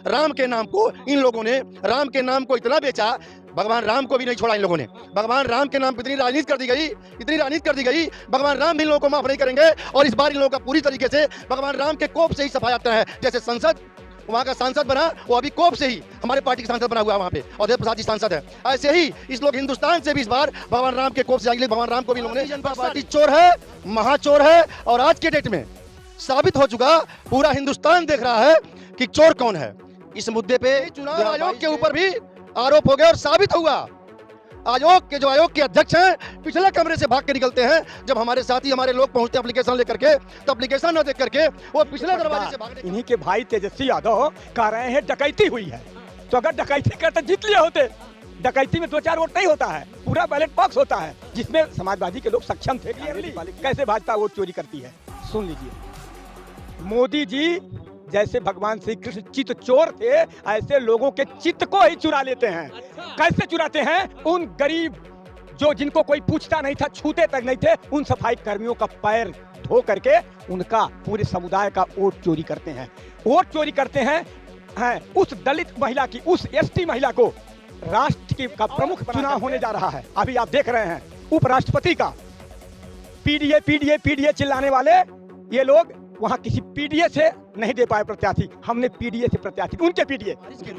राम के नाम को इन लोगों ने, राम के नाम को इतना बेचा, भगवान राम को भी नहीं छोड़ा इन लोगों ने। भगवान राम के नाम पर इतनी राजनीति कर दी गई, इतनी राजनीति कर दी गई, भगवान राम भी इन लोगों को माफ नहीं करेंगे। और इस बार इन लोगों का पूरी तरीके से भगवान राम के कोप से ही सफाया आता है। जैसे संसद वहाँ का सांसद बना, वो अभी कोप से ही हमारे पार्टी का सांसद बना हुआ है वहाँ पे, अवधेश प्रसाद जी सांसद है। ऐसे ही इस लोग हिंदुस्तान से भी इस बार भगवान राम के कोप से आएंगे। भगवान राम को भी लोगों ने, जनता पार्टी चोर है, महाचोर है। और आज के डेट में साबित हो चुका, पूरा हिंदुस्तान देख रहा है कि चोर कौन है। इस मुद्दे पे चुनाव आयोग के ऊपर भी आरोप हो गया और साबित हुआ। आयोग के अध्यक्ष हैं, पिछले कमरे से भाग के निकलते हैं। जब हमारे साथी, हमारे लोग पहुंचते हैं एप्लीकेशन लेकर के, तो एप्लीकेशन न देख करके वो पिछले दरवाजे से भागते। इन्हीं के भाई तेजस्वी यादव कह रहे हैं डकैती हुई है, तो अगर डकैती करते जीत लिए होते। डकैती में 2-4 वोट नहीं होता है, पूरा बैलेट बॉक्स होता है, जिसमें समाजवादी के लोग सक्षम थे। कैसे भाजपा वोट चोरी करती है, सुन लीजिए। मोदी जी जैसे भगवान श्री कृष्ण चित्त चोर थे, ऐसे लोगों के चित्त को ही चुरा लेते हैं। कैसे चुराते हैं? उन गरीब जो जिनको कोई पूछता नहीं था, छूते तक नहीं थे, उन सफाई कर्मियों का पैर धो करके उनका, पूरे समुदाय का वोट चोरी करते हैं। वोट चोरी करते हैं उस दलित महिला की, उस एसटी महिला को राष्ट्र का प्रमुख चुनाव होने जा रहा है। अभी आप देख रहे हैं उपराष्ट्रपति का पीडीए चिल्लाने वाले ये लोग वहाँ किसी पीडीए से नहीं दे पाए प्रत्याशी, हमने पीडीए से प्रत्याशी, उनके पीडीए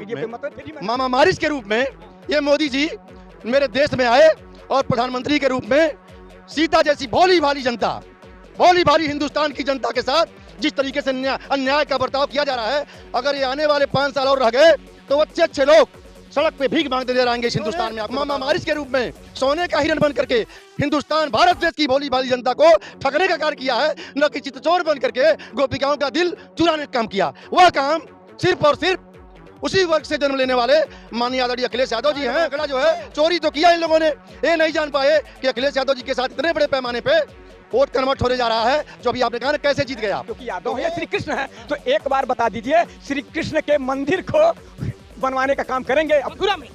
पे मतलब मामा मारिस के रूप में ये मोदी जी मेरे देश में आए और प्रधानमंत्री के रूप में सीता जैसी भोली भाली जनता, भोली भाली हिंदुस्तान की जनता के साथ जिस तरीके से अन्याय का बर्ताव किया जा रहा है, अगर ये आने वाले 5 साल और रह गए तो अच्छे लोग सड़क पे भीख मांगते नजर आएंगे इस हिंदुस्तान में। मामा मारिस के रूप में सोने का हिरण बन करके हिंदुस्तान, भारत देश की भोली भाली जनता को ठगने का कार्य किया है, न कि चित्तचोर बन करके गोपिकाओं का दिल चुराने का काम किया। वह काम सिर्फ और सिर्फ उसी वर्ग से जन्म लेने वाले माननीय आदरणीय अखिलेश यादव जी हैं। अगला जो है, चोरी तो किया इन लोगों ने, ये नहीं जान पाए कि अखिलेश यादव जी के साथ इतने बड़े पैमाने पे वोट कन्वर्ट होने जा रहा है। जो अभी आपने कहा ना, कैसे जीत गया, क्योंकि यादव है, श्री कृष्ण है। तो एक बार बता दीजिए, श्री कृष्ण के मंदिर को बनवाने का काम करेंगे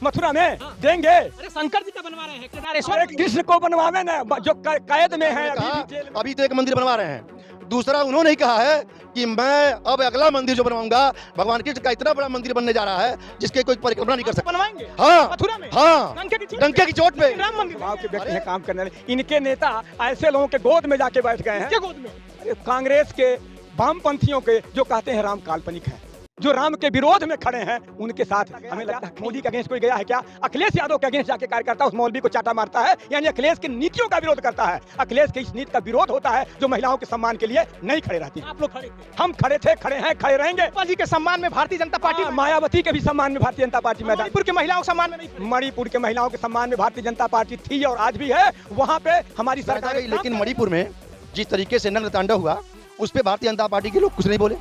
मथुरा में हाँ। देंगे। अरे शंकर जी का बनवा रहे हैं, केदारेश्वर कृष्ण को बनवावे ना, जो कैद में है। अभी तो एक मंदिर बनवा रहे हैं, दूसरा उन्होंने ही कहा है कि मैं अब अगला मंदिर जो बनवाऊंगा, भगवान कृष्ण का इतना बड़ा मंदिर बनने जा रहा है जिसके कोई परिकल्पना नहीं कर सकता। बनवाएंगे हाँ, मथुरा में, हाँ, डंके की चोट पे। राम मंदिर के व्यक्ति हैं काम करने वाले, इनके नेता ऐसे लोगों के गोद में जाके बैठ गए हैं। गोद में कांग्रेस के वामपंथियों के, जो कहते हैं राम काल्पनिक है, जो राम के विरोध में खड़े हैं, उनके साथ हमें लगता है मोदी के अगेंस्ट कोई गया है क्या? अखिलेश यादव के अगेंस्ट जाके कार्यकर्ता उस मौलवी को चाटा मारता है, यानी अखिलेश की नीतियों का विरोध करता है। अखिलेश की इस नीति का विरोध होता है जो महिलाओं के सम्मान के लिए नहीं खड़े रहती। आप लोग खड़े थे, हम खड़े थे, खड़े हैं, खड़े रहेंगे। जी के सम्मान में भारतीय जनता पार्टी, मायावती के भी सम्मान में भारतीय जनता पार्टी, मणिपुर के महिलाओं के सम्मान में नहीं, मणिपुर के महिलाओं के सम्मान में भारतीय जनता पार्टी थी और आज भी है। वहाँ पे हमारी सरकार, लेकिन मणिपुर में जिस तरीके से नग्न तांडव हुआ, उस पर भारतीय जनता पार्टी के लोग कुछ नहीं बोले,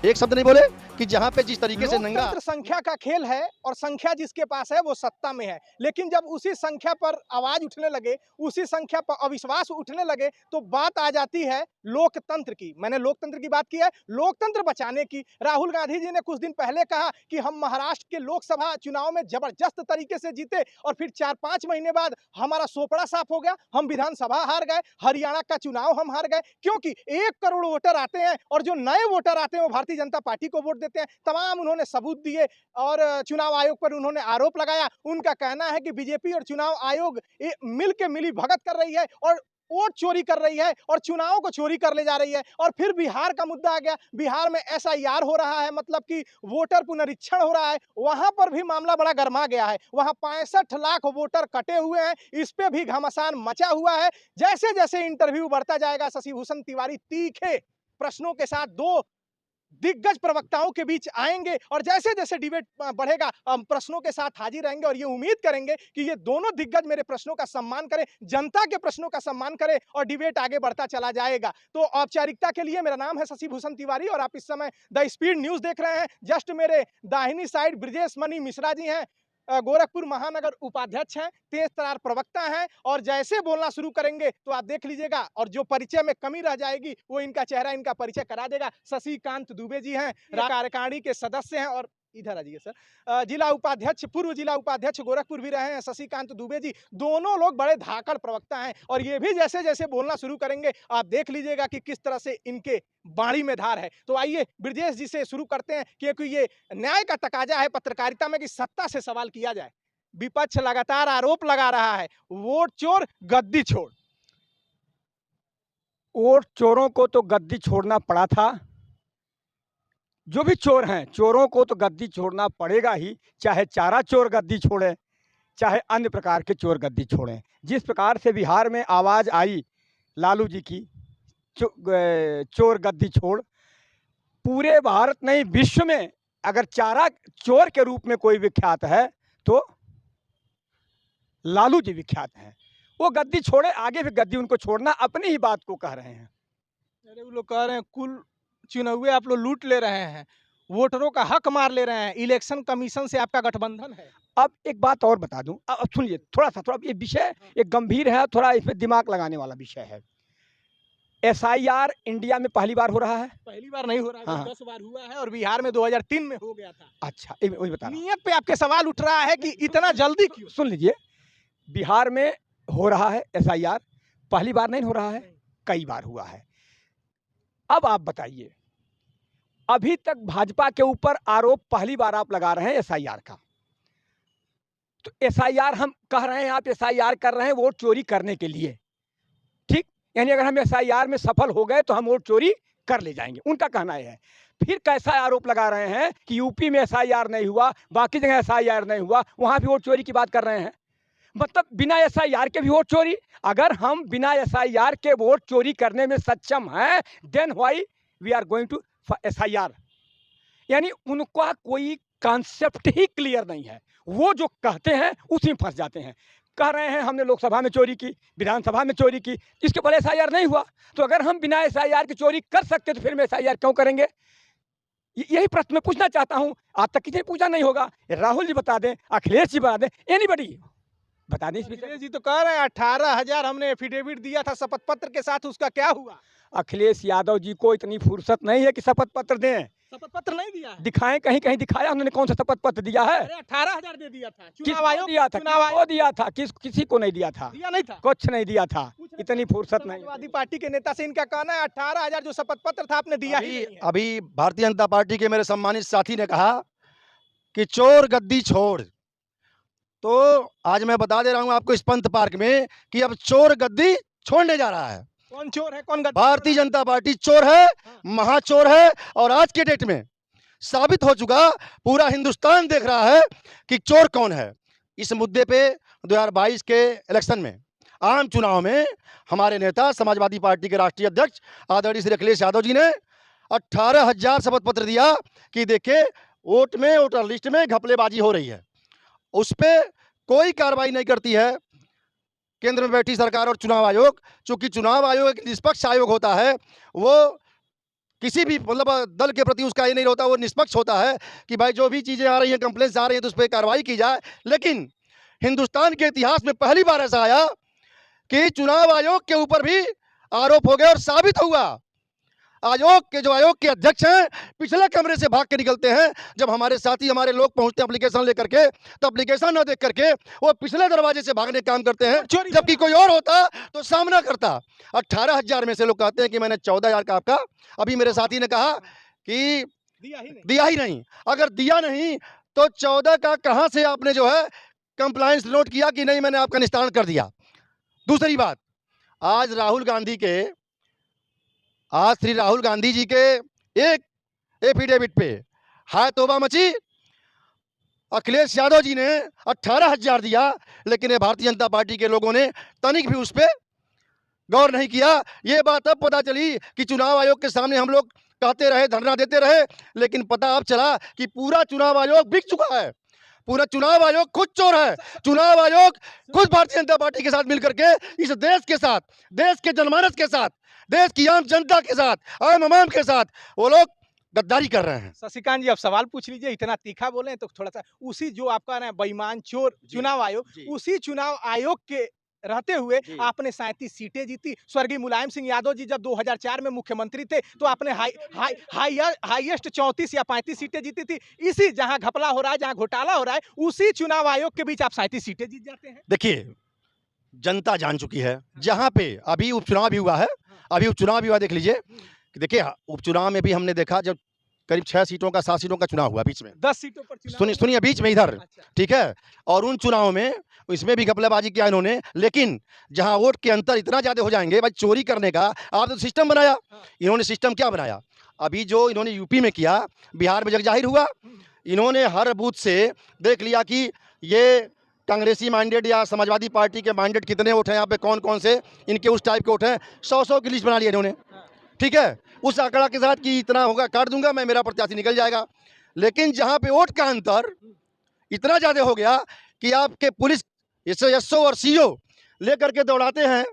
एक शब्द नहीं बोले कि जहां पे जिस तरीके से नंगा संख्या का खेल है और संख्या जिसके पास है वो सत्ता में है। लेकिन जब उसी संख्या पर आवाज उठने लगे, उसी संख्या पर अविश्वास उठने लगे, तो बात आ जाती है लोकतंत्र की। मैंने लोकतंत्र की बात की है, लोकतंत्र बचाने की। राहुल गांधी जी ने कुछ दिन पहले कहा कि हम महाराष्ट्र के लोकसभा चुनाव में जबरदस्त तरीके से जीते और फिर 4-5 महीने बाद हमारा सोपड़ा साफ हो गया, हम विधानसभा हार गए, हरियाणा का चुनाव हम हार गए, क्योंकि 1 करोड़ वोटर आते हैं और जो नए वोटर आते हैं वो भारतीय जनता पार्टी को वोट देते हैं। तमाम उन्होंने सबूत दिए और चुनाव आयोग पर उन्होंने आरोप लगाया। उनका कहना है कि बीजेपी और चुनाव आयोग मिलके मिली भगत कर रही है और वोट चोरी कर रही है और चुनावों को चोरी कर ले जा रही है। और फिर बिहार का मुद्दा आ गया, बिहार में एसआईआर हो रहा है, मतलब कि वोटर पुनरीक्षण हो रहा है, वहां पर भी मामला बड़ा गर्मा गया है। वहां 65 लाख वोटर कटे हुए हैं, इस पे भी घमासान मचा हुआ है। जैसे जैसे इंटरव्यू बढ़ता जाएगा, शशि भूषण तिवारी तीखे प्रश्नों के साथ 2 दिग्गज प्रवक्ताओं के बीच आएंगे और जैसे जैसे डिबेट बढ़ेगा, प्रश्नों के साथ हाजिर रहेंगे और ये उम्मीद करेंगे कि ये दोनों दिग्गज मेरे प्रश्नों का सम्मान करें, जनता के प्रश्नों का सम्मान करें और डिबेट आगे बढ़ता चला जाएगा। तो औपचारिकता के लिए मेरा नाम है शशि भूषण तिवारी और आप इस समय द स्पीड न्यूज देख रहे हैं। जस्ट मेरे दाहिनी साइड ब्रजेश मणि मिश्रा जी हैं, गोरखपुर महानगर उपाध्यक्ष हैं, तेज तरार प्रवक्ता हैं और जैसे बोलना शुरू करेंगे तो आप देख लीजिएगा और जो परिचय में कमी रह जाएगी वो इनका चेहरा इनका परिचय करा देगा। शशिकांत दुबे जी हैं, कार्यकारिणी के सदस्य हैं और इधर आ जाइए सर। जिला उपाध्यक्ष, पूर्व जिला उपाध्यक्ष गोरखपुर भी रहे हैं शशिकांत दुबे जी। दोनों लोग बड़े धाकड़ प्रवक्ता हैं और ये भी जैसे जैसे बोलना शुरू करेंगे आप देख लीजिएगा कि किस तरह से इनके बाणी में धार है। तो आइए ब्रजेश जी से शुरू करते हैं, क्योंकि ये न्याय का तकाजा है पत्रकारिता में कि सत्ता से सवाल किया जाए। विपक्ष लगातार आरोप लगा रहा है, वोट चोर गद्दी छोड़। वोट चोरों को तो गद्दी छोड़ना पड़ा था। जो भी चोर हैं, चोरों को तो गद्दी छोड़ना पड़ेगा ही, चाहे चारा चोर गद्दी छोड़े, चाहे अन्य प्रकार के चोर गद्दी छोड़ें। जिस प्रकार से बिहार में आवाज़ आई लालू जी की चोर गद्दी छोड़, पूरे भारत नहीं विश्व में अगर चारा चोर के रूप में कोई विख्यात है तो लालू जी विख्यात हैं। वो गद्दी छोड़े, आगे भी गद्दी उनको छोड़ना, अपनी ही बात को कह रहे हैं। अरे वो लोग कह रहे हैं कुल चुनाव आप लोग लूट ले रहे हैं, वोटरों का हक मार ले रहे हैं, इलेक्शन कमीशन से आपका गठबंधन है। अब एक बात और बता दूं, अब सुनिए, थोड़ा ये विषय एक गंभीर है, थोड़ा इसमें दिमाग लगाने वाला विषय है। SIR इंडिया में पहली बार हो रहा है। पहली बार नहीं हो रहा है, हाँ। 10 बार हुआ है और बिहार में 2003 में हो गया था। अच्छा, वही बता रहा हूं। नियत पे आपके सवाल उठ रहा है कि इतना जल्दी क्यों? सुन लीजिए, बिहार में हो रहा है SIR, पहली बार नहीं हो रहा है, कई बार हुआ है। अब आप बताइए, अभी तक भाजपा के ऊपर आरोप पहली बार आप लगा रहे हैं SIR का। तो SIR हम कह रहे हैं, आप SIR कर रहे हैं वोट चोरी करने के लिए, ठीक? यानी अगर हम SIR में सफल हो गए तो हम वोट चोरी कर ले जाएंगे, उनका कहना है। फिर कैसा आरोप लगा रहे हैं कि यूपी में SIR नहीं हुआ, बाकी जगह SIR नहीं हुआ, वहां भी वोट चोरी की बात कर रहे हैं। मतलब बिना SIR के भी वोट चोरी। अगर हम बिना SIR के वोट चोरी करने में सक्षम हैं, then why we are going to SIR। यानी उनका कोई कॉन्सेप्ट ही क्लियर नहीं है, वो जो कहते हैं उसी में फंस जाते हैं। कह रहे हैं हमने लोकसभा में चोरी की, विधानसभा में चोरी की, इसके पहले SIR नहीं हुआ। तो अगर हम बिना SIR की चोरी कर सकते तो फिर में SIR क्यों करेंगे? यही प्रश्न मैं पूछना चाहता हूं। आज तक किसी ने पूछा नहीं होगा। राहुल जी बता दें, अखिलेश जी बता दें, एनीबॉडी बता दें इस विषय। अखिलेश जी तो कह रहे हैं 18,000 हमने एफिडेविट दिया था शपथ पत्र के साथ, उसका क्या हुआ? अखिलेश यादव जी को इतनी फुर्सत नहीं है कि शपथ पत्र दें। शपथ पत्र नहीं दिया है? दिखाएं, कहीं कहीं दिखाया उन्होंने कौन सा शपथ पत्र दिया है? अरे 18,000 दे दिया था। चुनाव आयोग दिया था, किसको दिया था? किसी को नहीं दिया था, दिया नहीं था, कुछ नहीं दिया था। इतनी फुर्सत नहीं। समाजवादी पार्टी के नेता से इनका कहना है 18,000 जो शपथ पत्र था आपने दिया ही नहीं है। अभी भारतीय जनता पार्टी के मेरे सम्मानित साथी ने कहा कि चोर गद्दी छोड़, तो आज मैं बता दे रहा हूं आपको इस पंथ पार्क में कि अब चोर गद्दी छोड़ने जा रहा है। कौन चोर है, कौन गद्दी? भारतीय जनता पार्टी चोर है, महाचोर है, और आज के डेट में साबित हो चुका, पूरा हिंदुस्तान देख रहा है कि चोर कौन है। इस मुद्दे पे 2022 के इलेक्शन में, आम चुनाव में, हमारे नेता समाजवादी पार्टी के राष्ट्रीय अध्यक्ष आदरणीय श्री अखिलेश यादव जी ने 18,000 शपथ पत्र दिया कि देखिए वोट में, वोटर लिस्ट में घपलेबाजी हो रही है। उस पर कोई कार्रवाई नहीं करती है केंद्र में बैठी सरकार और चुनाव आयोग। चूंकि चुनाव आयोग एक निष्पक्ष आयोग होता है, वो किसी भी मतलब दल के प्रति उसका ये नहीं होता, वो निष्पक्ष होता है कि भाई जो भी चीज़ें आ रही हैं, कंप्लेंट्स आ रही हैं, तो उस पर कार्रवाई की जाए। लेकिन हिंदुस्तान के इतिहास में पहली बार ऐसा आया कि चुनाव आयोग के ऊपर भी आरोप हो गए और साबित हुआ। आयोग के अध्यक्ष हैं पिछले कमरे से भाग के निकलते हैं। जब हमारे साथी, हमारे लोग पहुंचते हैं एप्लीकेशन लेकर के, तो एप्लीकेशन न देख करके वो पिछले दरवाजे से भागने का काम करते हैं, जबकि कोई और होता तो सामना करता। 18,000 में से लोग कहते हैं कि मैंने 14,000 का आपका, अभी मेरे साथी ने कहा कि दिया ही नहीं। अगर दिया नहीं तो 14 का कहां से आपने जो है कंप्लायंस नोट किया कि नहीं मैंने आपका निस्तारण कर दिया। दूसरी बात, आज श्री राहुल गांधी जी के एक एफिडेविट पे हाय तौबा मची। अखिलेश यादव जी ने 18,000 दिया, लेकिन ये भारतीय जनता पार्टी के लोगों ने तनिक भी उस पर गौर नहीं किया। ये बात अब पता चली कि चुनाव आयोग के सामने हम लोग कहते रहे, धरना देते रहे, लेकिन पता अब चला कि पूरा चुनाव आयोग बिक चुका है। पूरा चुनाव आयोग खुद चोर है। चुनाव आयोग खुद भारतीय जनता पार्टी के साथ मिलकर के इस देश के साथ, देश के जनमानस के साथ, देश की आम जनता के साथ, आम आवाम के साथ वो लोग गद्दारी कर रहे हैं। शशिकांत जी अब सवाल पूछ लीजिए, इतना तीखा बोले तो थोड़ा सा उसी जो आपका ना बेईमान चोर चुनाव आयोग, उसी चुनाव आयोग के रहते हुए जी। आपने 37 सीटें जीती। स्वर्गीय मुलायम सिंह यादव जी जब 2004 में मुख्यमंत्री थे तो आपने हाईएस्ट 34 या 35 सीटें जीती थी। इसी जहां घपला हो रहा है, जहां घोटाला हो रहा है, उसी चुनाव आयोग के बीच आप 37 सीटें जीत जाते हैं। देखिए, जनता जान चुकी है, जहाँ पे अभी उपचुनाव भी हुआ है, अभी उपचुनाव भी हुआ, देख लीजिए कि देखिए उपचुनाव में भी हमने देखा जब करीब 6 सीटों का 7 सीटों का चुनाव हुआ बीच में। 10 सीटों पर चुनाव सुनिए हुआ। सुनिए बीच में इधर, अच्छा। ठीक है? और उन चुनाव में इसमें भी घपलाबाजी किया इन्होंने, लेकिन जहाँ वोट के अंतर इतना ज़्यादा हो जाएँगे, भाई चोरी करने का आपने तो सिस्टम बनाया। इन्होंने सिस्टम क्या बनाया? अभी जो इन्होंने यूपी में किया, बिहार में जगजाहिर हुआ। इन्होंने हर बूथ से देख लिया कि ये कांग्रेसी माइंडेड या समाजवादी पार्टी के माइंडेड कितने वोट हैं यहाँ पे, कौन-कौन से इनके उस टाइप के वोट हैं, 100-100 की लिस्ट बना ली इन्होंने। ठीक है? उस आंकड़ा के साथ कि इतना होगा काट दूंगा मैं, मेरा प्रत्याशी निकल जाएगा। लेकिन जहाँ पे वोट का अंतर इतना ज़्यादा हो गया कि आपके पुलिस एसओ और सीओ लेकर के दौड़ाते हैं,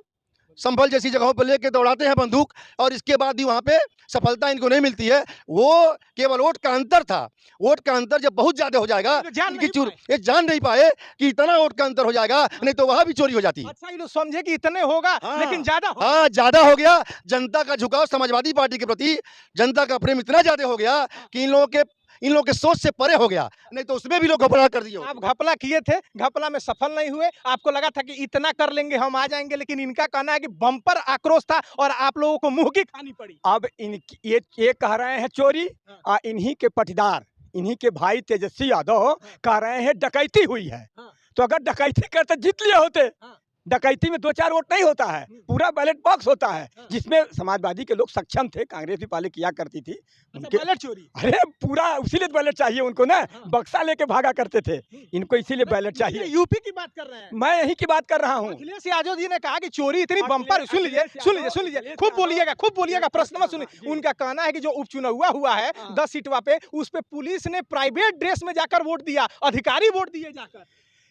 संभल जैसी जगहों पर लेके दौड़ाते हैं बंदूक, और इसके बाद भी वहाँ पे सफलता इनको नहीं मिलती है। वो केवल वोट का अंतर था। वोट का अंतर जब बहुत ज़्यादा हो जाएगा, तो जान इनकी नहीं पाए। ये जान नहीं पाए कि इतना वोट का अंतर हो जाएगा, नहीं तो वहाँ भी चोरी हो जाती। अच्छा, ये लोग समझे कि इतने होगा, हाँ। लेकिन ज्यादा होगा। हाँ, ज़्यादा हो गया। जनता का झुकाव समाजवादी पार्टी के प्रति, जनता का प्रेम इतना ज़्यादा हो गया कि इन लोगों के सोच से परे हो गया, नहीं तो उसमें भी लोग घपला कर दिए होते। आप घपला किए थे, घपला में सफल नहीं हुए। आपको लगा था कि इतना कर लेंगे, हम आ जाएंगे, लेकिन इनका कहना है कि बम्पर आक्रोश था और आप लोगों को मुंह की खानी पड़ी। अब ये कह रहे हैं चोरी, इन्हीं के पटीदार, इन्हीं के भाई तेजस्वी यादव कह रहे हैं डकैती हुई है। हाँ। तो अगर डकैती करते जीत लिए होते। हाँ। डकैती में 2-4 वोट नहीं होता है, पूरा बैलेट बॉक्स होता है, हाँ। जिसमें समाजवादी के लोग सक्षम थे, कांग्रेस भी पहले किया करती थी। उनके बैलेट चोरी। अरे पूरा इसीलिए बैलेट चाहिए उनको ना, हाँ। बक्सा लेके भागा करते थे, इनको इसीलिए बैलेट चाहिए। यूपी की बात कर रहे हैं। मैं यही की बात कर रहा हूँ। अखिलेश यादव जी ने कहा कि चोरी इतनी बम्पर, अखिलेश सुन लीजिए यादव, खूब बोलिएगा, प्रश्न में हाँ, सुनिए। जी। उनका कहना है कि जो उपचुनाव हुआ है हाँ। 10 सीटवा पे, उस पे पुलिस ने प्राइवेट ड्रेस में जाकर वोट दिया, अधिकारी वोट दिए जाकर।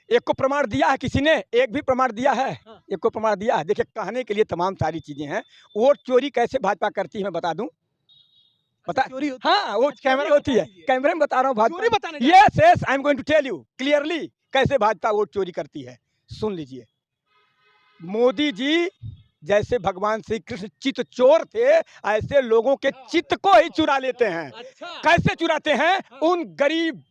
एक को प्रमाण दिया है किसी ने? एक भी प्रमाण दिया है? हाँ। एक को प्रमाण दिया है? देखिए, कहने के लिए तमाम सारी चीजें हैं। वोट चोरी कैसे भाजपा करती है मैं बता दूं? पता? चोरी होती हाँ, वो अच्छा, कैमरा कैमरा होती है। बता दीजिए। कैमरे में बता रहा हूँ चोरी भाजपा। बताने जा रहे हैं। Yes, I am going to tell you clearly कैसे भाजपा वोट चोरी करती है। सुन लीजिए। मोदी जी जैसे भगवान श्री कृष्ण चित चोर थे, ऐसे लोगों के चित्त को ही चुरा लेते हैं। अच्छा। कैसे चुराते हैं? उन गरीब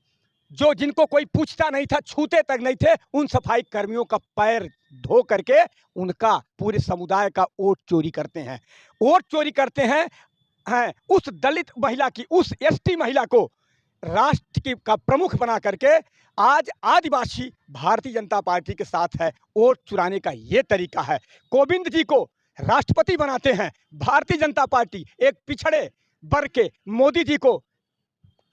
जो जिनको कोई पूछता नहीं था, छूते तक नहीं थे, उन सफाई कर्मियों का पैर धो करके उनका पूरे समुदाय का वोट चोरी करते हैं। वोट चोरी करते हैं उस दलित महिला की, उस एसटी महिला को राष्ट्र की का प्रमुख बना करके आज आदिवासी भारतीय जनता पार्टी के साथ है। वोट चुराने का ये तरीका है। कोविंद जी को राष्ट्रपति बनाते हैं भारतीय जनता पार्टी, एक पिछड़े वर्ग के मोदी जी को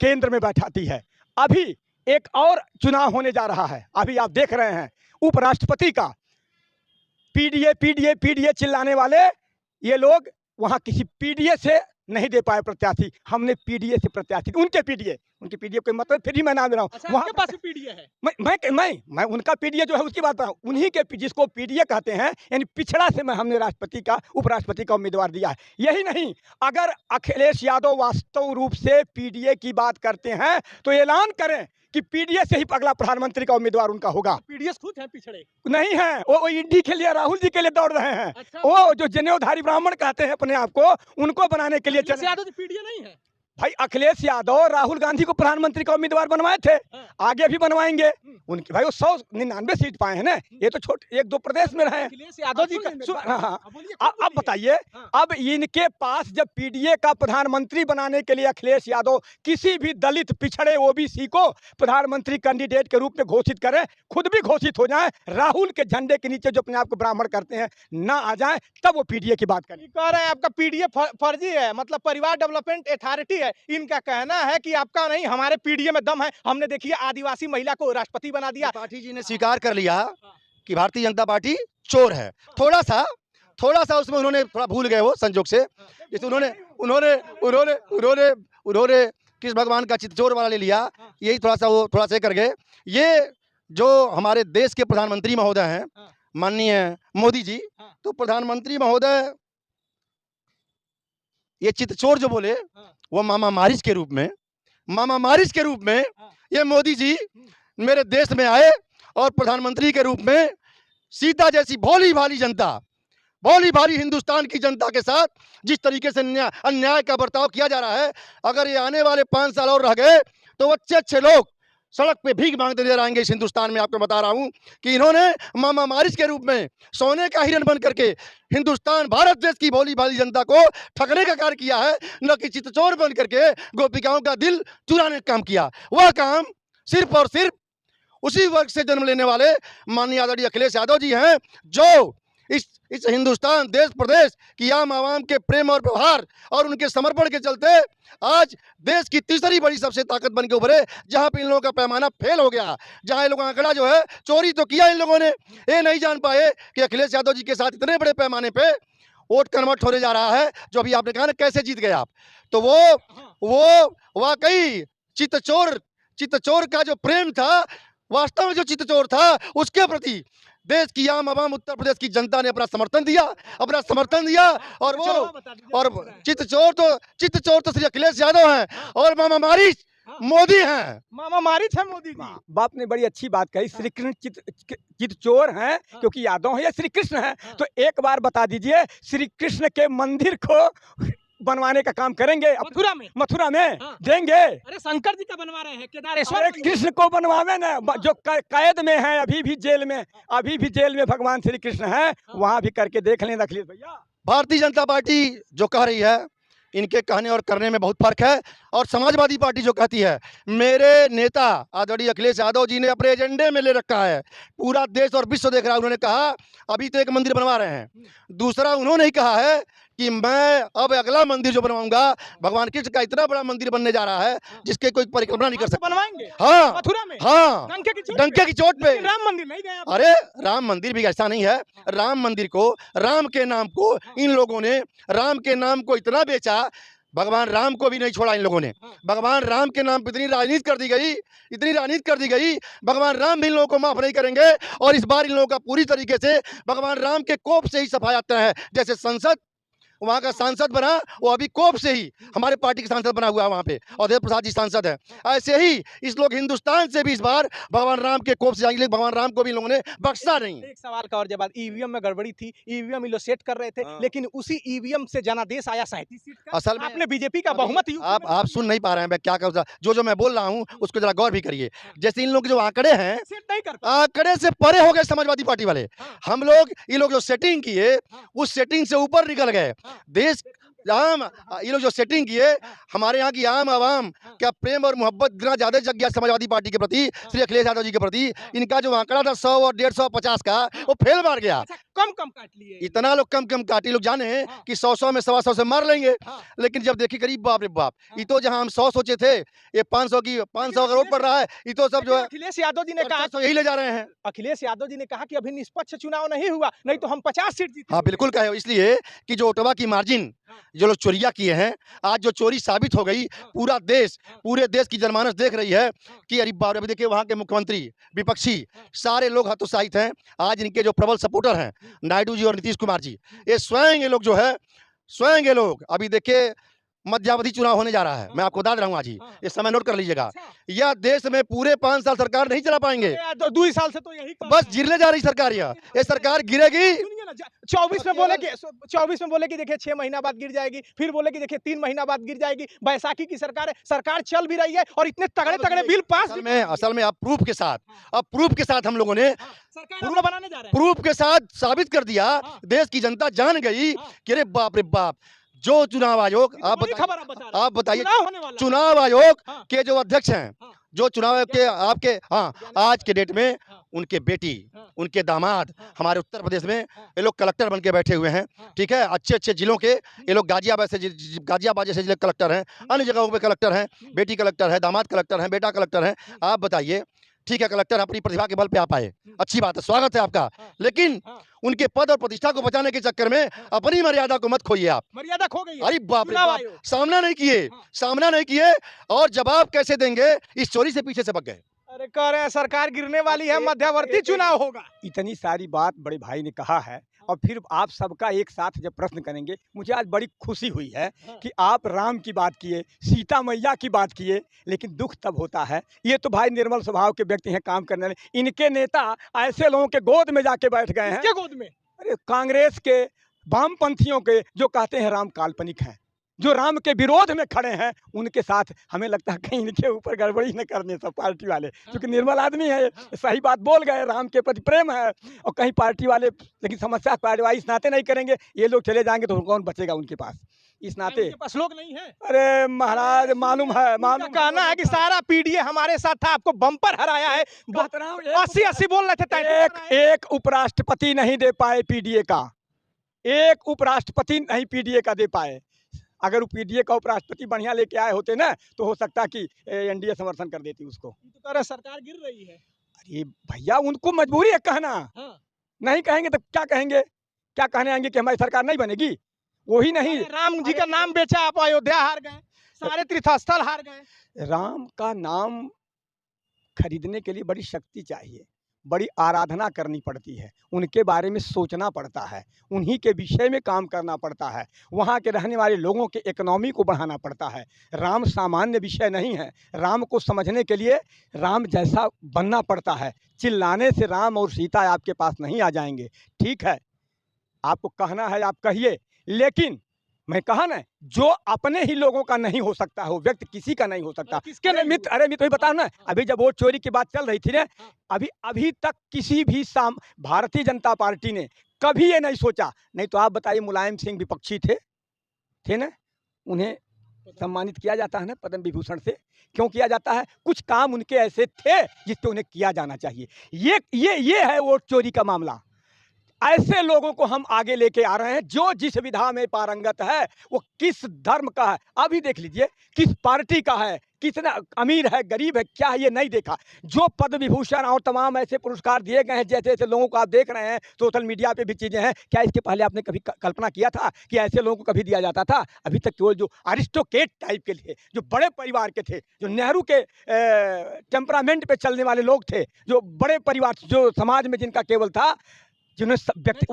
केंद्र में बैठाती है। अभी एक और चुनाव होने जा रहा है, अभी आप देख रहे हैं उपराष्ट्रपति का। पीडीए चिल्लाने वाले ये लोग वहां किसी पीडीए से नहीं दे पाए प्रत्याशी, हमने पीडीए से प्रत्याशी, उनके पीडीए कोई मतलब फिर भी मैं नाम दे रहा हूँ। अच्छा, वहाँ आपके पास पीडीए है। मैं उनका पीडीए जो है उसकी बात कर रहा हूँ। उन्हीं के जिसको पीडीए कहते हैं, यानी पिछड़ा से हमने राष्ट्रपति का, उपराष्ट्रपति का उम्मीदवार दिया है। यही नहीं, अगर अखिलेश यादव वास्तव रूप से पीडीए की बात करते हैं तो ऐलान करें कि पीडीए से ही अगला प्रधानमंत्री का उम्मीदवार उनका होगा। पीडीए खुद है पिछड़े। नहीं है, वो ईडी के लिए, राहुल जी के लिए दौड़ रहे हैं। अच्छा। वो जो जनेऊधारी ब्राह्मण कहते हैं अपने आप को, उनको बनाने के लिए अखिलेश चले। यादव जी पीडीए नहीं है। भाई अखिलेश यादव राहुल गांधी को प्रधानमंत्री का उम्मीदवार बनवाए थे, आगे भी बनवाएंगे। उनके भाई वो 199 सीट पाए हैं ना, ये तो छोटे 1-2 प्रदेश में रहे। अखिलेश यादव जी का हाँ, बोलिए, अब बताइए, हाँ। अब इनके पास जब पीडीए का प्रधानमंत्री बनाने के लिए अखिलेश यादव किसी भी दलित पिछड़े ओबीसी को प्रधानमंत्री कैंडिडेट के रूप में घोषित करें, खुद भी घोषित हो जाएं, राहुल के झंडे के नीचे जो अपने आप को ब्राह्मण करते हैं ना आ जाएं, तब वो पीडीए की बात करें। कह रहे हैं आपका पीडीए फर्जी है, मतलब परिवार डेवलपमेंट अथॉरिटी है। इनका कहना है कि आपका नहीं, हमारे पीडीए में दम है। हमने देखिए आदिवासी महिला को राष्ट्रपति बना दिया। पार्टी जी ने स्वीकार कर लिया कि भारतीय जनता पार्टी चोर है। थोड़ा सा उसमें उन्होंने थोड़ा भूल गए वो संजोग से, जैसे उन्होंने किस भगवान का चित चोर वाला ले लिया, यही थोड़ा सा कर गए। ये जो हमारे देश के प्रधानमंत्री महोदय हैं माननीय मोदी जी, तो प्रधानमंत्री महोदय ये चितचोर जो बोले, वो मामा मारिच के रूप में ये मोदी जी मेरे देश में आए और प्रधानमंत्री के रूप में सीता जैसी भोली भाली जनता, भोली भाली हिंदुस्तान की जनता के साथ जिस तरीके से अन्याय का बर्ताव किया जा रहा है, अगर ये आने वाले 5 साल और रह गए तो अच्छे अच्छे लोग सड़क पे भीख मांगते नजर आएंगे इस हिंदुस्तान में। आपको बता रहा हूं कि इन्होंने मामा मारिच के रूप में सोने का हिरण बन करके हिंदुस्तान भारत देश की भोली भाली जनता को ठगने का कार्य किया है, न कि चितचोर बन करके गोपिकाओं का दिल चुराने का काम किया। वह काम सिर्फ और सिर्फ उसी वर्ग से जन्म लेने वाले माननीय आदरणीय अखिलेश यादव जी हैं, जो इस हिंदुस्तान देश प्रदेश की आम आवाम के प्रेम और व्यवहार और उनके समर्पण के चलते आज देश की तीसरी बड़ी सबसे ताकत बन के उभरे, जहां पे इन लोगों का पैमाना फेल हो गया, जहां इन लोगों का आंकड़ा जो है चोरी तो किया इन लोगों ने, ये नहीं जान पाए कि अखिलेश यादव जी के साथ इतने बड़े पैमाने पे वोट कन्वर्ट होने जा रहा है। जो अभी आपने कहा ना कैसे जीत गए आप, तो वो वाकई चितचोर का जो प्रेम था, वास्तव में जो चितचोर था, उसके प्रति देश की आम आवाम उत्तर प्रदेश की जनता ने अपना समर्थन दिया और चितचोर तो श्री अखिलेश यादव हैं और मामा मारिच मोदी हैं। मामा मारिच है मोदी जी। बाप ने बड़ी अच्छी बात कही, श्री कृष्ण चितचोर हैं क्योंकि यादव हैं या श्री कृष्ण हैं। तो एक बार बता दीजिए, श्री कृष्ण के मंदिर को बनवाने का काम करेंगे मथुरा में देंगे। अरे शंकर जी का बनवा रहे हैं, केदारेश्वर कृष्ण को बनवावे ना, जो कैद में है, अभी भी जेल में भगवान श्री कृष्ण है, वहां भी करके देख लें अखिलेश भैया। भारतीय जनता पार्टी जो कह रही है, इनके कहने और करने में बहुत फर्क है। और समाजवादी पार्टी जो कहती है, मेरे नेता आदरणीय अखिलेश यादव जी ने अपने एजेंडे में ले रखा है, पूरा देश और विश्व देख रहा है। उन्होंने कहा अभी तो एक मंदिर बनवा रहे हैं, दूसरा उन्होंने ही कहा है कि मैं अब अगला मंदिर जो बनवाऊंगा, भगवान कृष्ण का इतना बड़ा मंदिर बनने जा रहा है जिसके कोई परिकल्पना नहीं कर सकता। बनवाएंगे हाँ, मथुरा में, हाँ, डंके की चोट पे। राम मंदिर नहीं गए। अरे राम मंदिर भी ऐसा नहीं है, राम मंदिर को, राम के नाम को इन लोगों ने, राम के नाम को इतना बेचा, भगवान राम को भी नहीं छोड़ा इन लोगों ने। भगवान राम के नाम पर इतनी राजनीति कर दी गई, भगवान राम भी इन लोगों को माफ नहीं करेंगे। और इस बार इन लोगों का पूरी तरीके से भगवान राम के कोप से ही सफाया आता है। जैसे संसद वहाँ का सांसद बना, वो अभी कोप से ही हमारे पार्टी का सांसद बना हुआ है, वहाँ पे अवधेश प्रसाद जी सांसद है। ऐसे ही इस लोग हिंदुस्तान से भी इस बार भगवान राम के कोप से जाएंगे, भगवान राम को भी इन लोगों ने बख्शा नहीं। एक सवाल का और जवाब, ईवीएम में गड़बड़ी थी, ईवीएम ये लोग सेट कर रहे थे, लेकिन उसी ईवीएम से जनादेश आया 37 सीट का। असल में आपने बीजेपी का बहुमत आप सुन नहीं पा रहे हैं, मैं क्या कहूँ, जो मैं बोल रहा हूँ उसको जरा गौर भी करिए। जैसे इन लोग जो आंकड़े हैं, आंकड़े से परे हो गए समाजवादी पार्टी वाले। हम लोग, ये लोग जो सेटिंग किए, उस सेटिंग से ऊपर निकल गए। देश ये लोग जो सेटिंग किए, हमारे यहाँ की आम आवाम क्या प्रेम और मोहब्बत इतना ज्यादा जग गया समाजवादी पार्टी के प्रति, श्री अखिलेश यादव जी के प्रति। इनका जो आंकड़ा था 100 और 150 50 का, वो फेल मार गया। कम काट लिए, इतना लोग कम काटी। लोग जाने कि 100 में 125 से मार लेंगे, लेकिन जब देखिए करीब बाप रे बाप, ये तो जहां हम 100 सोचे थे, ये 500 करोड़ पड़ रहा है। ये तो सब जो है अखिलेश यादव जी ने कहा तो यही ले जा रहे हैं। अखिलेश यादव जी ने कहा कि अभी निष्पक्ष चुनाव नहीं हुआ, नहीं तो हम 50 सीट जीते। हाँ बिल्कुल कहे, इसलिए कि जो ओटवा की मार्जिन जो लोग चोरिया किए हैं, आज जो चोरी साबित हो गई, पूरे देश की जनमानस देख रही है कि अरे बाप रे, देखिए वहां के मुख्यमंत्री, विपक्षी सारे लोग हतोत्साहित हैं। आज इनके जो प्रबल सपोर्टर हैं, नायडू जी और नीतीश कुमार जी, ये स्वयं ये लोग जो है, स्वयं ये लोग, अभी देखिए मध्यावधि चुनाव होने जा रहा है, मैं आपको बता रहा हूँ आज ही, ये समय नोट कर लीजिएगा। यह देश में पूरे 5 साल सरकार नहीं चला पाएंगे, 2 साल से तो यही बस गिरने जा रही सरकार। ये सरकार गिरेगी। 24 में बोले कि देखिए 6 महीना बाद गिर जाएगी, फिर बोले कि देखिए 3 महीना बाद गिर जाएगी। बैसाखी की सरकार है, सरकार चल भी रही है और इतने तगड़े बिल पास। असल में अब प्रूफ के साथ हम लोगों ने सरकार बनाने जा रहे हैं, प्रूफ के साथ साबित कर दिया। देश की जनता जान गई कि अरे बाप रे बाप, जो चुनाव आयोग, आप बताइए, चुनाव आयोग के जो अध्यक्ष हैं, जो चुनाव के आपके, आज के डेट में उनके बेटी, उनके दामाद हमारे उत्तर प्रदेश में ये लोग कलेक्टर बन के बैठे हुए हैं। ठीक है, अच्छे जिलों के ये लोग, गाजियाबाद जैसे जिले कलेक्टर हैं, अन्य जगहों पे कलेक्टर हैं, बेटी कलेक्टर है, दामाद कलेक्टर है, बेटा कलेक्टर है। आप बताइए, ठीक है, कलेक्टर अपनी प्रतिभा के बल पे आप आए, अच्छी बात है, स्वागत है आपका, लेकिन उनके पद और प्रतिष्ठा को बचाने के चक्कर में अपनी मर्यादा को मत खोइए। आप मर्यादा खो गई है। अरे बाप रे बाप, सामना नहीं किए और जवाब कैसे देंगे, इस चोरी से पीछे से भाग गए। अरे कह रहे हैं सरकार गिरने वाली है, मध्यवर्ती चुनाव होगा। इतनी सारी बात बड़े भाई ने कहा है, और फिर आप सबका एक साथ जब प्रश्न करेंगे, मुझे आज बड़ी खुशी हुई है कि आप राम की बात किए, सीता मैया की बात किए, लेकिन दुख तब होता है, ये तो भाई निर्मल स्वभाव के व्यक्ति हैं, काम करने वाले, इनके नेता ऐसे लोगों के गोद में जाके बैठ गए हैं, किसके गोद में? अरे कांग्रेस के, वामपंथियों के, जो कहते हैं राम काल्पनिक हैं, जो राम के विरोध में खड़े हैं, उनके साथ हमें लगता है कहीं इनके ऊपर गड़बड़ी न करने सब पार्टी वाले, क्योंकि निर्मल आदमी है, सही बात बोल गए, राम के प्रति प्रेम है, और कहीं पार्टी वाले लेकिन समस्या कार्रवाई इस नाते नहीं करेंगे, ये लोग चले जाएंगे तो कौन बचेगा उनके पास, इस नाते। उनके पास लोग नहीं है। अरे महाराज मालूम है, मालूम कहना है कि सारा पीडीए हमारे साथ था, आपको बम्पर हराया है, 80-80 बोल रहे थे, एक उपराष्ट्रपति नहीं दे पाए पीडीए का, एक उपराष्ट्रपति नहीं पीडीए का दे पाए। अगर पीडीए का उपराष्ट्रपति बढ़िया लेके आए होते ना, तो हो सकता कि एनडीए समर्थन कर देती उसको। तो कह रहे सरकार गिर रही है। अरे भैया, उनको मजबूरी है कहना, नहीं कहेंगे तो क्या कहेंगे, क्या कहने आएंगे कि हमारी सरकार नहीं बनेगी, वही नहीं। राम जी का नाम बेचा, आप अयोध्या हार गए, सारे तीर्थस्थल हार गए। राम का नाम खरीदने के लिए बड़ी शक्ति चाहिए, बड़ी आराधना करनी पड़ती है, उनके बारे में सोचना पड़ता है, उन्हीं के विषय में काम करना पड़ता है, वहाँ के रहने वाले लोगों के इकोनॉमी को बढ़ाना पड़ता है। राम सामान्य विषय नहीं है, राम को समझने के लिए राम जैसा बनना पड़ता है। चिल्लाने से राम और सीता आपके पास नहीं आ जाएंगे। ठीक है, आपको कहना है आप कहिए, लेकिन मैं कहा ना, जो अपने ही लोगों का नहीं हो सकता है, वो व्यक्ति किसी का नहीं हो सकता। किसके नहीं? मित्र, अरे मित्र बताओ ना, अभी जब वोट चोरी की बात चल रही थी ना, अभी तक किसी भी भारतीय जनता पार्टी ने कभी ये नहीं सोचा, नहीं तो आप बताइए, मुलायम सिंह विपक्षी थे ना, उन्हें सम्मानित किया जाता है ना पद्म विभूषण से, क्यों किया जाता है? कुछ काम उनके ऐसे थे जिसपे उन्हें किया जाना चाहिए। ये है वोट चोरी का मामला। ऐसे लोगों को हम आगे लेके आ रहे हैं, जो जिस विधा में पारंगत है, वो किस धर्म का है, अभी देख लीजिए, किस पार्टी का है, कितना अमीर है, गरीब है, क्या है, ये नहीं देखा। जो पद्म विभूषण और तमाम ऐसे पुरस्कार दिए गए हैं, जैसे ऐसे लोगों को आप देख रहे हैं, सोशल मीडिया पे भी चीज़ें हैं, क्या इसके पहले आपने कभी कल्पना किया था कि ऐसे लोगों को कभी दिया जाता था? अभी तक केवल जो अरिस्टोक्रेट टाइप के थे, जो बड़े परिवार के थे, जो नेहरू के टेम्परामेंट पे चलने वाले लोग थे, जो बड़े परिवार, जो समाज में जिनका केवल था, जिन्होंने व्यक्ति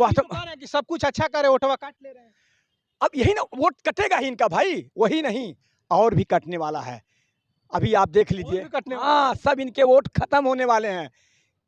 कि सब कुछ अच्छा करे, वोटवा काट ले रहे हैं। अब यही ना, वोट कटेगा ही इनका भाई, वही नहीं और भी कटने वाला है। अभी आप देख लीजिए, हाँ, सब इनके वोट खत्म होने वाले हैं।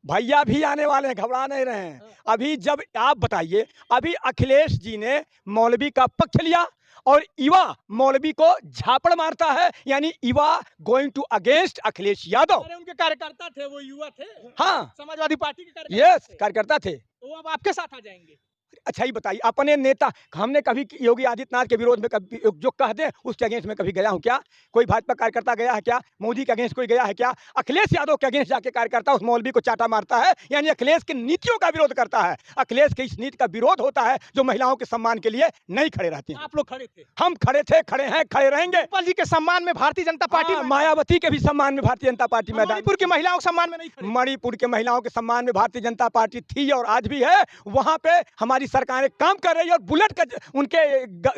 भैया भी आने वाले हैं, घबरा नहीं रहे हैं। अभी जब आप बताइए, अभी अखिलेश जी ने मौलवी का पक्ष लिया और युवा मौलवी को झापड़ मारता है, यानी युवा going to against Akhilesh Yadav. अरे उनके कार्यकर्ता थे, वो युवा थे, हाँ, समाजवादी पार्टी के कार्यकर्ता। यस, कार्यकर्ता थे। तो अब आपके साथ आ जाएंगे। अच्छा ही बताइए, अपने नेता, हमने कभी योगी आदित्यनाथ के विरोध में कभी जो कह दे उसके अगेंस्ट में कभी गया हूँ क्या? कोई भाजपा कार्यकर्ता गया है क्या? मोदी के अगेंस्ट कोई गया है क्या? अखिलेश यादव के अगेंस्ट जाके कार्यकर्ता उस मौलवी को चाटा मारता है, यानी अखिलेश की नीतियों का विरोध करता है। अखिलेश की इस नीति का विरोध होता है जो महिलाओं के सम्मान के लिए नहीं खड़े रहते हैं। आप लोग खड़े थे, हम खड़े थे, खड़े हैं, खड़े रहेंगे। डिम्पल जी के सम्मान में भारतीय जनता पार्टी, मायावती के भी सम्मान में भारतीय जनता पार्टी मैदान, मणिपुर की महिलाओं के सम्मान में नहीं खड़े। मणिपुर के महिलाओं के सम्मान में भारतीय जनता पार्टी थी और आज भी है। वहां पे हमारी सरकारें काम कर रही है और बुलेट का उनके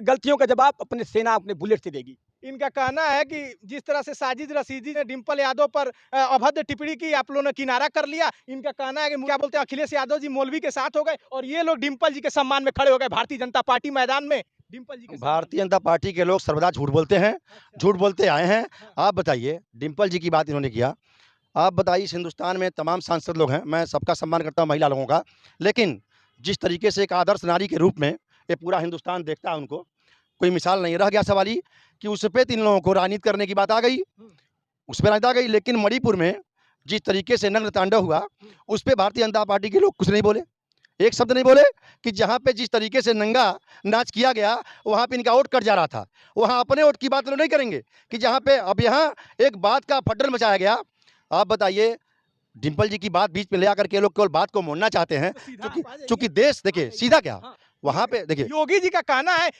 गलतियों का जवाब अपने सेना अपने बुलेट से देगी। इनका कहना है कि जिस तरह से साजिद रशीदी ने डिम्पल यादव पर अभद्र टिप्पणी की, आप लोगों ने किनारा कर लिया। इनका कहना है कि क्या बोलते हैं, अखिलेश यादव जी मौलवी के साथ हो गए और ये लोग डिम्पल जी के सम्मान में खड़े हो गए भारतीय जनता पार्टी मैदान में। डिम्पल जी भारतीय जनता पार्टी के लोग सर्वदा झूठ बोलते हैं, झूठ बोलते आए हैं। आप बताइए, डिम्पल जी की बात इन्होंने किया, आप बताइए, इस हिंदुस्तान में तमाम सांसद लोग हैं, मैं सबका सम्मान करता हूँ महिला लोगों का, लेकिन जिस तरीके से एक आदर्श नारी के रूप में ये पूरा हिंदुस्तान देखता है उनको, कोई मिसाल नहीं रह गया। सवाल ही कि उस पे 3 लोगों को राजनीति करने की बात आ गई, उस पर राजनीति आ गई, लेकिन मणिपुर में जिस तरीके से नग्न तांडव हुआ, उस पर भारतीय जनता पार्टी के लोग कुछ नहीं बोले, एक शब्द नहीं बोले। कि जहाँ पे जिस तरीके से नंगा नाच किया गया, वहाँ पे इनका वोट कट जा रहा था, वहाँ अपने वोट की बात नहीं करेंगे कि जहाँ पे अब यहाँ एक बात का फड्डल मचाया गया। आप बताइए, डिम्पल जी की बात बीच में ले आकर के लोग केवल बात को मोड़ना चाहते हैं, क्योंकि देश देखिए सीधा क्या, वहाँ पे देखिए योगी जी का कहना है